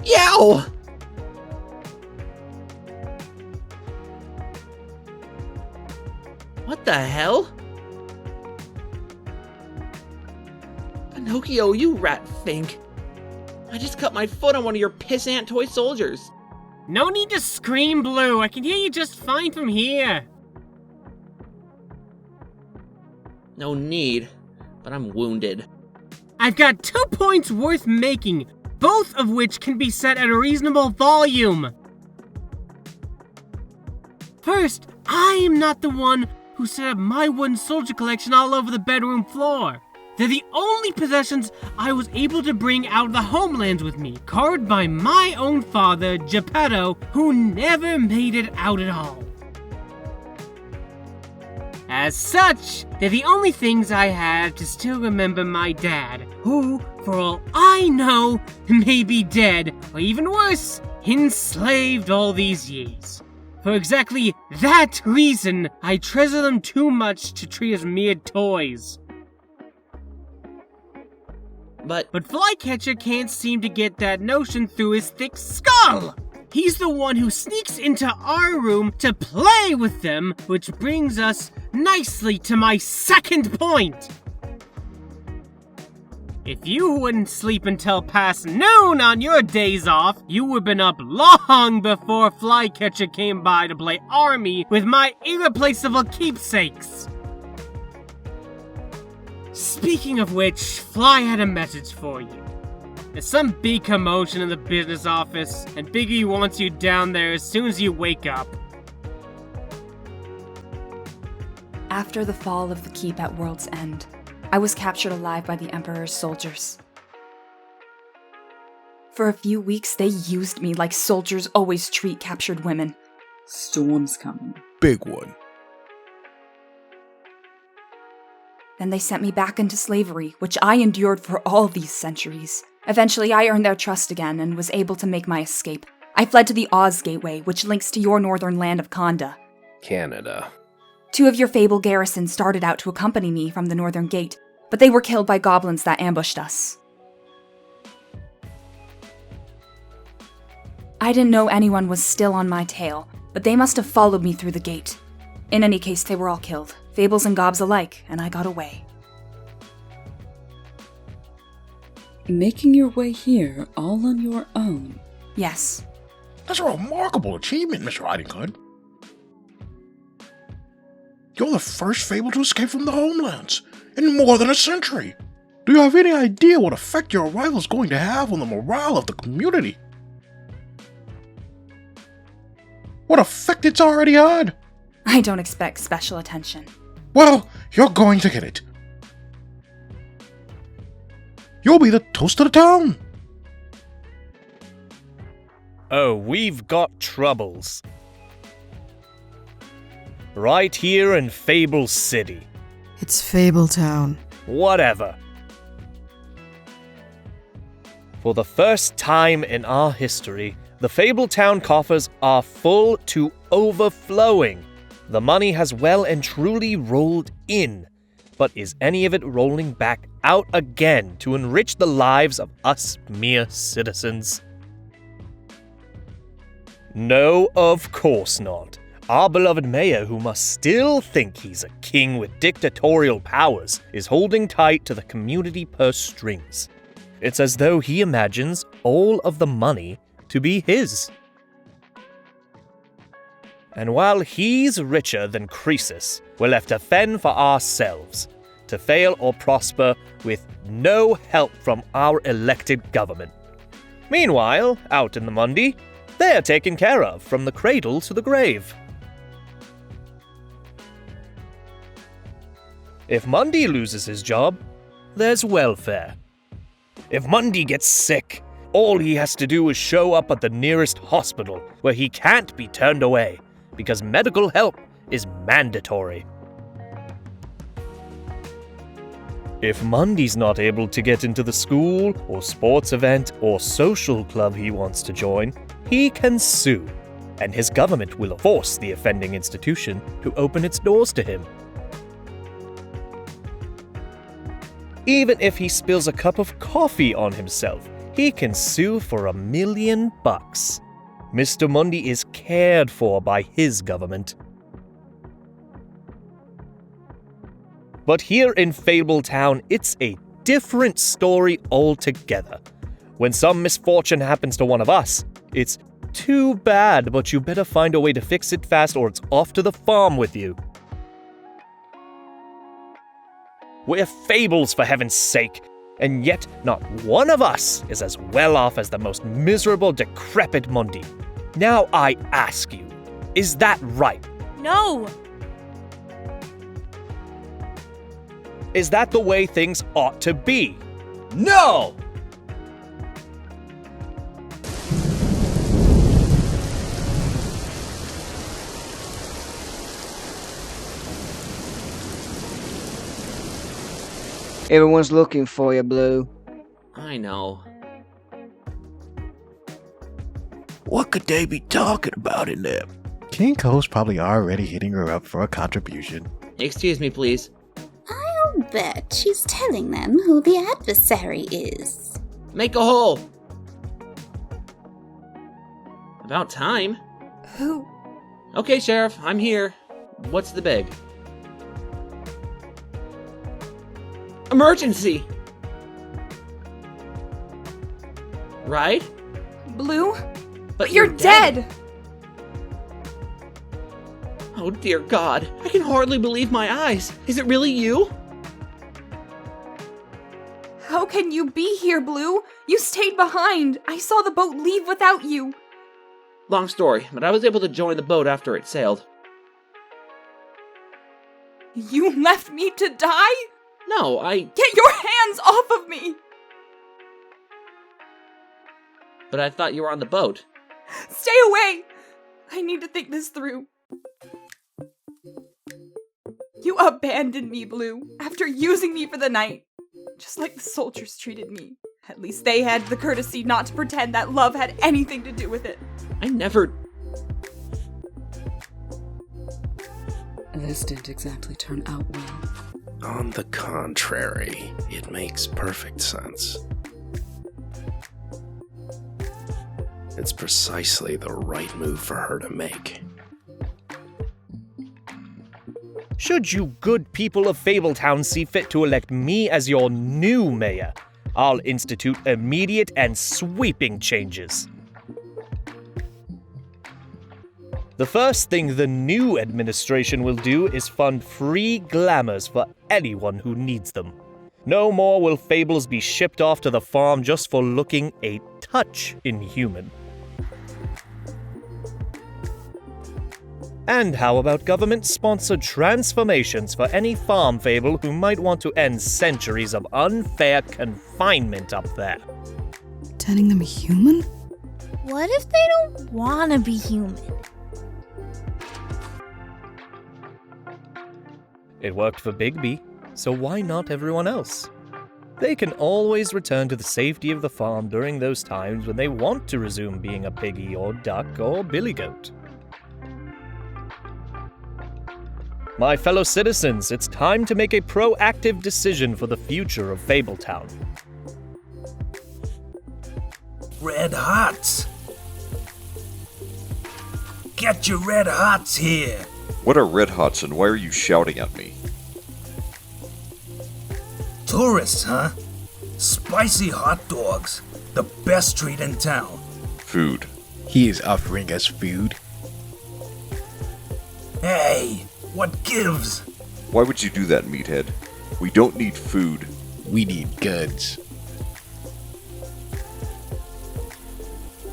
Yow! What the hell? Pinocchio, you rat fink. I just cut my foot on one of your pissant toy soldiers. No need to scream, Blue. I can hear you just fine from here. No need, but I'm wounded. I've got 2 points worth making, both of which can be set at a reasonable volume. First, I am not the one who set up my wooden soldier collection all over the bedroom floor. They're the only possessions I was able to bring out of the homelands with me, carved by my own father, Geppetto, who never made it out at all. As such, they're the only things I have to still remember my dad, who, for all I know, may be dead, or even worse, enslaved all these years. For exactly that reason, I treasure them too much to treat as mere toys. But Flycatcher can't seem to get that notion through his thick skull! He's the one who sneaks into our room to play with them, which brings us nicely to my second point. If you wouldn't sleep until past noon on your days off, you would have been up long before Flycatcher came by to play army with my irreplaceable keepsakes. Speaking of which, Fly had a message for you. There's some big commotion in the business office, and Bigby wants you down there as soon as you wake up. After the fall of the keep at World's End, I was captured alive by the Emperor's soldiers. For a few weeks, they used me like soldiers always treat captured women. Storm's coming. Big one. Then they sent me back into slavery, which I endured for all these centuries. Eventually, I earned their trust again and was able to make my escape. I fled to the Oz Gateway, which links to your northern land of Conda. Canada. 2 of your Fable garrisons started out to accompany me from the northern gate, but they were killed by goblins that ambushed us. I didn't know anyone was still on my tail, but they must have followed me through the gate. In any case, they were all killed, Fables and Gobs alike, and I got away. Making your way here all on your own? Yes. That's a remarkable achievement, Miss Riding Hood. You're the first Fable to escape from the homelands in more than a century. Do you have any idea what effect your arrival is going to have on the morale of the community? What effect it's already had? I don't expect special attention. Well, you're going to get it. You'll be the toast of the town. Oh, we've got troubles. Right here in Fable City. It's Fabletown. Whatever. For the first time in our history, the Fabletown coffers are full to overflowing. The money has well and truly rolled in, but is any of it rolling back out again to enrich the lives of us mere citizens? No, of course not. Our beloved mayor, who must still think he's a king with dictatorial powers, is holding tight to the community purse strings. It's as though he imagines all of the money to be his. And while he's richer than Croesus, we're left to fend for ourselves, to fail or prosper with no help from our elected government. Meanwhile, out in the Mundi, they're taken care of from the cradle to the grave. If Mundi loses his job, there's welfare. If Mundi gets sick, all he has to do is show up at the nearest hospital where he can't be turned away, because medical help is mandatory. If Mundi's not able to get into the school or sports event or social club he wants to join, he can sue, and his government will force the offending institution to open its doors to him. Even if he spills a cup of coffee on himself, he can sue for $1 million. Mr. Mundy is cared for by his government. But here in Fabletown, it's a different story altogether. When some misfortune happens to one of us, it's too bad, but you better find a way to fix it fast or it's off to the farm with you. We're Fables, for heaven's sake, and yet not one of us is as well off as the most miserable, decrepit Mundy. Now I ask you, is that right? No! Is that the way things ought to be? No! Everyone's looking for you, Blue. I know. What could they be talking about in there? King Cole's probably already hitting her up for a contribution. Excuse me, please. I'll bet she's telling them who the adversary is. Make a hole! About time. Who? Okay, Sheriff, I'm here. What's the big? Emergency! Right? Blue? But You're dead! Oh dear God, I can hardly believe my eyes. Is it really you? How can you be here, Blue? You stayed behind. I saw the boat leave without you. Long story, but I was able to join the boat after it sailed. You left me to die? No, Get your hands off of me! But I thought you were on the boat. Stay away! I need to think this through. You abandoned me, Blue, after using me for the night. Just like the soldiers treated me. At least they had the courtesy not to pretend that love had anything to do with it. I never... This didn't exactly turn out well. On the contrary, it makes perfect sense. It's precisely the right move for her to make. Should you good people of Fabletown see fit to elect me as your new mayor, I'll institute immediate and sweeping changes. The first thing the new administration will do is fund free glamours for anyone who needs them. No more will Fables be shipped off to the farm just for looking a touch inhuman. And how about government-sponsored transformations for any farm Fable who might want to end centuries of unfair confinement up there? Turning them human? What if they don't want to be human? It worked for Bigby, so why not everyone else? They can always return to the safety of the farm during those times when they want to resume being a piggy or duck or billy goat. My fellow citizens, it's time to make a proactive decision for the future of Fabletown. Red Hots! Get your Red Hots here! What are Red Hots and why are you shouting at me? Tourists, huh? Spicy hot dogs. The best treat in town. Food. He is offering us food. Hey, what gives? Why would you do that, meathead? We don't need food. We need guns.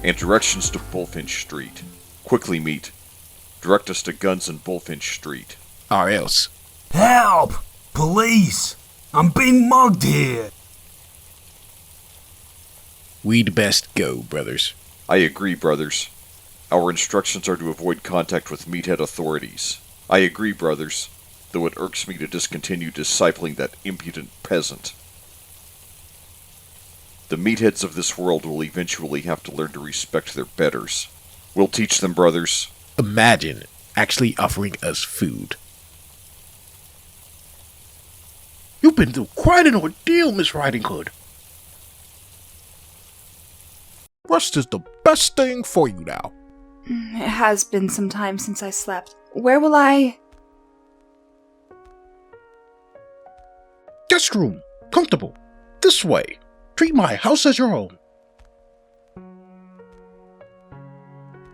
And directions to Bullfinch Street. Quickly, meat. Direct us to guns in Bullfinch Street. Or else. Help! Police! I'm being mugged here! We'd best go, brothers. I agree, brothers. Our instructions are to avoid contact with meathead authorities. I agree, brothers, though it irks me to discontinue discipling that impudent peasant. The meatheads of this world will eventually have to learn to respect their betters. We'll teach them, brothers. Imagine actually offering us food. You've been through quite an ordeal, Miss Riding Hood. rest is the best thing for you now. It has been some time since I slept. Where will I... Guest room. Comfortable. This way. Treat my house as your own.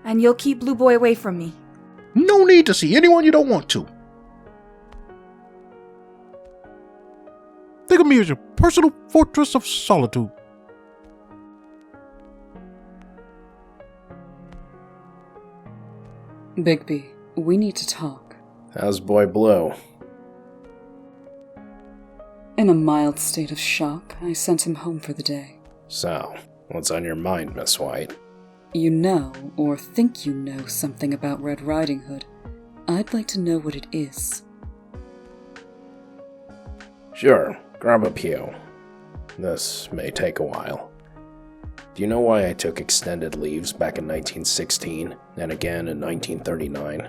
And you'll keep Blue Boy away from me. No need to see anyone you don't want to. Think of me as your personal fortress of solitude. Bigby, we need to talk. How's Boy Blue? In a mild state of shock, I sent him home for the day. So, what's on your mind, Miss White? You know, or think you know, something about Red Riding Hood. I'd like to know what it is. Sure, grab a pew. This may take a while. Do you know why I took extended leaves back in 1916, and again in 1939?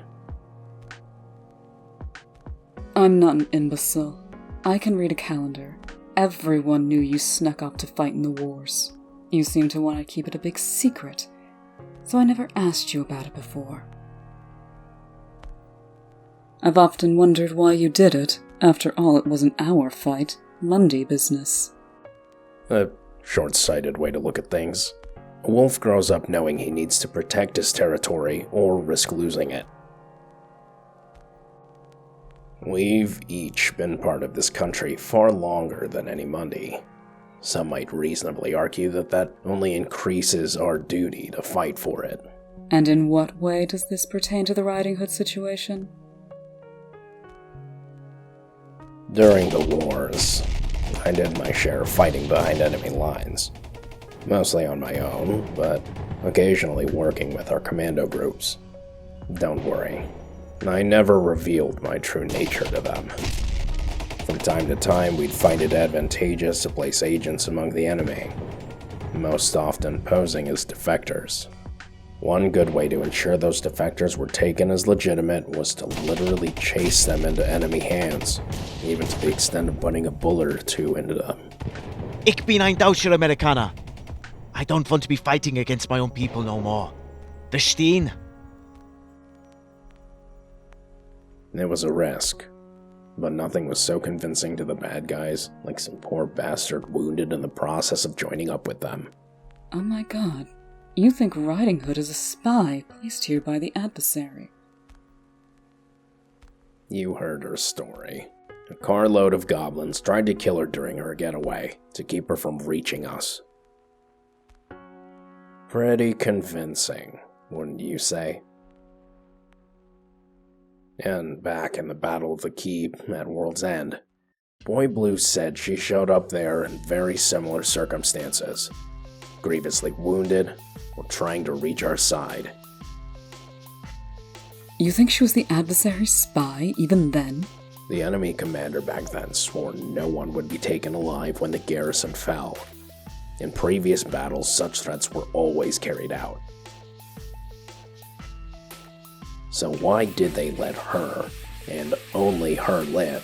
I'm not an imbecile. I can read a calendar. Everyone knew you snuck off to fight in the wars. You seem to want to keep it a big secret, so I never asked you about it before. I've often wondered why you did it. After all, it wasn't our fight. Mundy business. A short-sighted way to look at things. A wolf grows up knowing he needs to protect his territory or risk losing it. We've each been part of this country far longer than any Mundy. Some might reasonably argue that only increases our duty to fight for it. And in what way does this pertain to the Riding Hood situation? During the wars, I did my share of fighting behind enemy lines. Mostly on my own, but occasionally working with our commando groups. Don't worry, I never revealed my true nature to them. From time to time, we'd find it advantageous to place agents among the enemy, most often posing as defectors. One good way to ensure those defectors were taken as legitimate was to literally chase them into enemy hands, even to the extent of putting a bullet or two into them. Ich bin ein Deutscher Amerikaner. I don't want to be fighting against my own people no more. Verstehen? It was a risk, but nothing was so convincing to the bad guys, like some poor bastard wounded in the process of joining up with them. Oh my god. You think Riding Hood is a spy placed here by the adversary? You heard her story. A carload of goblins tried to kill her during her getaway, to keep her from reaching us. Pretty convincing, wouldn't you say? And back in the Battle of the Keep at World's End, Boy Blue said she showed up there in very similar circumstances. Grievously wounded, or trying to reach our side. You think she was the adversary's spy, even then? The enemy commander back then swore no one would be taken alive when the garrison fell. In previous battles, such threats were always carried out. So why did they let her, and only her, live?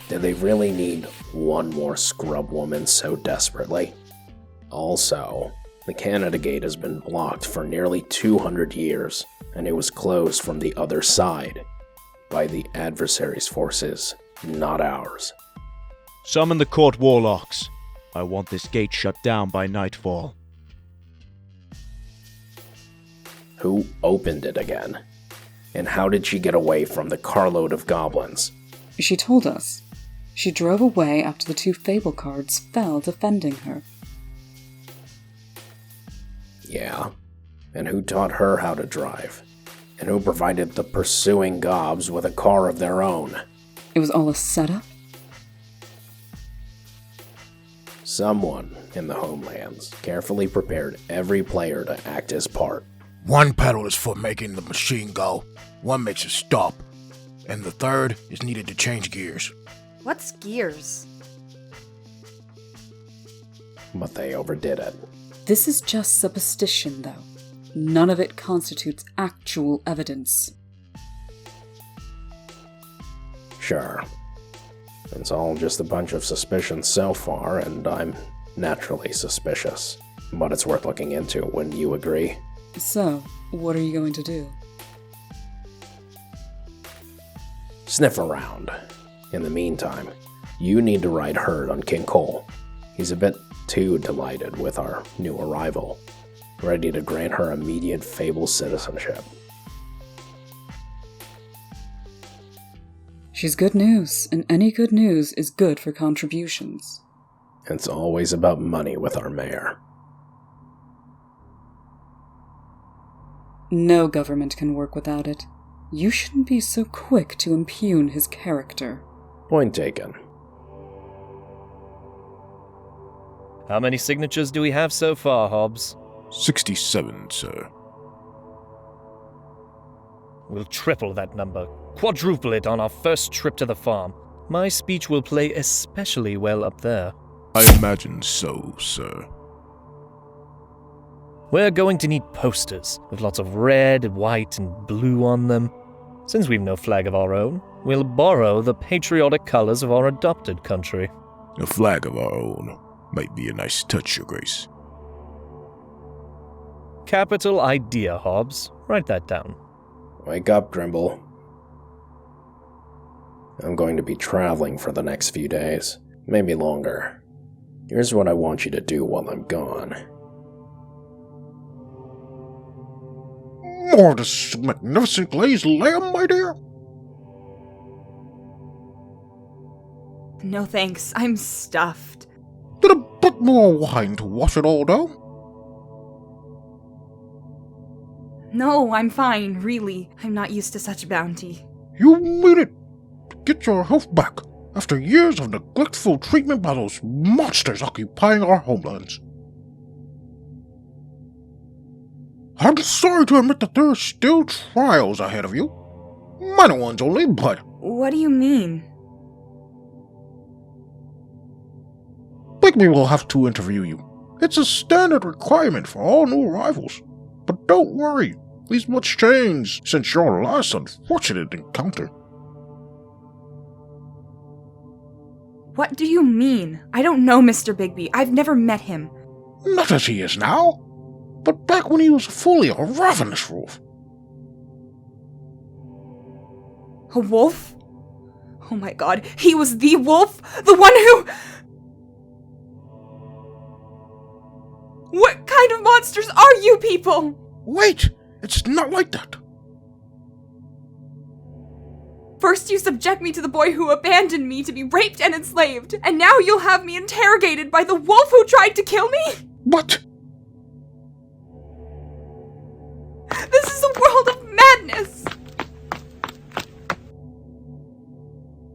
Did they really need one more scrub woman so desperately? Also, the Canada Gate has been blocked for nearly 200 years, and it was closed from the other side, by the adversary's forces, not ours. Summon the court warlocks. I want this gate shut down by nightfall. Who opened it again? And how did she get away from the carload of goblins? She told us. She drove away after the 2 Fable cards fell defending her. Yeah, and who taught her how to drive? And who provided the pursuing gobs with a car of their own? It was all a setup? Someone in the homelands carefully prepared every player to act his part. One pedal is for making the machine go, one makes it stop, and the third is needed to change gears. What's gears? But they overdid it. This is just superstition, though. None of it constitutes actual evidence. Sure. It's all just a bunch of suspicions so far, and I'm naturally suspicious. but it's worth looking into, wouldn't you agree? So, what are you going to do? Sniff around. In the meantime, you need to ride herd on King Cole. He's a bit too delighted with our new arrival, ready to grant her immediate Fable citizenship. She's good news, and any good news is good for contributions. It's always about money with our mayor. No government can work without it. You shouldn't be so quick to impugn his character. Point taken. How many signatures do we have so far, Hobbs? 67, sir. We'll triple that number, quadruple it on our first trip to the farm. My speech will play especially well up there. I imagine so, sir. We're going to need posters with lots of red, white, and blue on them. Since we've no flag of our own, we'll borrow the patriotic colors of our adopted country. A flag of our own might be a nice touch, Your Grace. Capital idea, Hobbs. Write that down. Wake up, Grimble. I'm going to be traveling for the next few days, maybe longer. Here's what I want you to do while I'm gone. More of this magnificent glazed lamb, my dear? No thanks, I'm stuffed. Get a bit more wine to wash it all down? No, I'm fine, really. I'm not used to such bounty. You made it to get your health back after years of neglectful treatment by those monsters occupying our homelands. I'm sorry to admit that there are still trials ahead of you. Minor ones only, but... What do you mean? Bigby will have to interview you. It's a standard requirement for all new arrivals. But don't worry, these much changed since your last unfortunate encounter. What do you mean? I don't know Mr. Bigby. I've never met him. Not as he is now, but back when he was fully a ravenous wolf. A wolf? Oh my god, he was the wolf? The one who... What kind of monsters are you people? Wait, it's not like that. First you subject me to the boy who abandoned me to be raped and enslaved, and now you'll have me interrogated by the wolf who tried to kill me? What? This